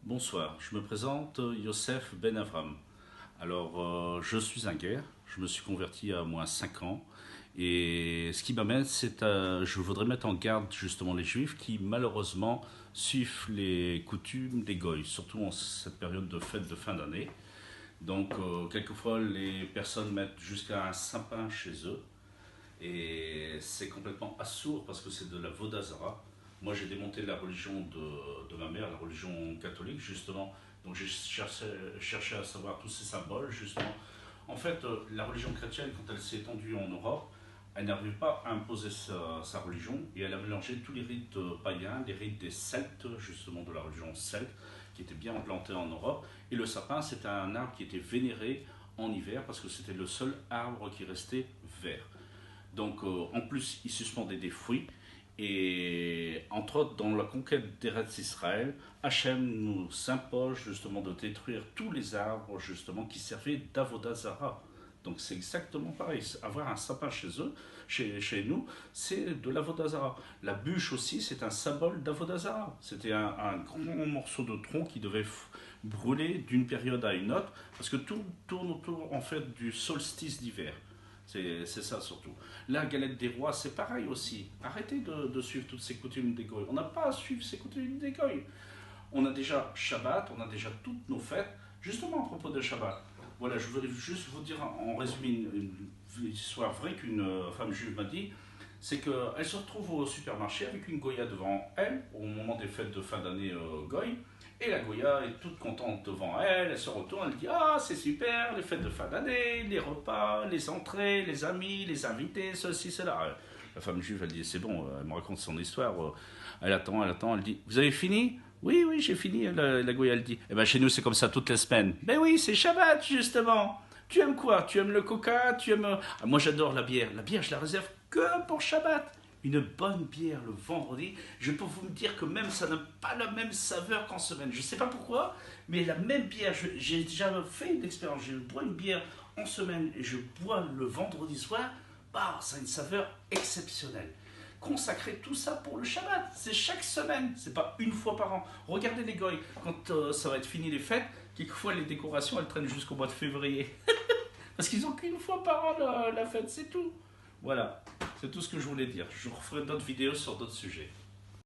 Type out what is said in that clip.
Bonsoir, je me présente Youssef Ben Avram. Je suis un guerre, je me suis converti à moins 5 ans. Et ce qui m'amène, je voudrais mettre en garde justement les juifs qui malheureusement suivent les coutumes des goïs, surtout en cette période de fête de fin d'année. Quelquefois, les personnes mettent jusqu'à un sapin chez eux. Et c'est complètement assourd parce que c'est de la Vodazara. Moi, j'ai démonté la religion de ma mère, la religion catholique, justement. Donc, cherché à savoir tous ces symboles, justement. En fait, la religion chrétienne, quand elle s'est étendue en Europe, elle n'arrivait pas à imposer sa religion et elle a mélangé tous les rites païens, les rites des Celtes, justement de la religion celte, qui était bien implantée en Europe. Et le sapin, c'était un arbre qui était vénéré en hiver parce que c'était le seul arbre qui restait vert. En plus, il suspendait des fruits. Et entre autres, dans la conquête d'Eretz Israël, Hachem nous s'impose justement de détruire tous les arbres justement qui servaient d'Avodazara. Donc c'est exactement pareil. Avoir un sapin chez eux, chez nous, c'est de l'Avodazara. La bûche aussi, c'est un symbole d'Avodazara. C'était un grand morceau de tronc qui devait brûler d'une période à une autre, parce que tout tourne autour en fait du solstice d'hiver. C'est ça surtout. La galette des rois, c'est pareil aussi. Arrêtez de suivre toutes ces coutumes des goïs. On n'a pas à suivre ces coutumes des goïs. On a déjà Shabbat, on a déjà toutes nos fêtes. Justement à propos de Shabbat, voilà, je voulais juste vous dire en résumé une histoire vraie qu'une femme juive m'a dit. C'est qu'elle se retrouve au supermarché avec une Goya devant elle au moment des fêtes de fin d'année Goy. Et la Goya est toute contente devant elle, elle se retourne, elle dit ah c'est super, les fêtes de fin d'année, les repas, les entrées, les amis, les invités, ceci, cela. La femme juive elle dit c'est bon, elle me raconte son histoire, elle attend, elle dit vous avez fini? Oui, oui, j'ai fini, la Goya elle dit. Eh ben chez nous c'est comme ça toutes les semaines. Ben oui, c'est Shabbat justement. Tu aimes quoi? Tu aimes le coca? Tu aimes... Ah, moi j'adore la bière. La bière je la réserve que pour Shabbat. Une bonne bière le vendredi, je peux vous dire que même ça n'a pas la même saveur qu'en semaine. Je ne sais pas pourquoi, mais la même bière, j'ai déjà fait une expérience. Je bois une bière en semaine et je bois le vendredi soir, bah, ça a une saveur exceptionnelle. Consacrer tout ça pour le Shabbat, c'est chaque semaine, c'est pas une fois par an. Regardez les goy, quand ça va être fini les fêtes, quelquefois les décorations elles traînent jusqu'au mois de février. Parce qu'ils n'ont qu'une fois par an la fête, c'est tout. Voilà, c'est tout ce que je voulais dire. Je referai d'autres vidéos sur d'autres sujets.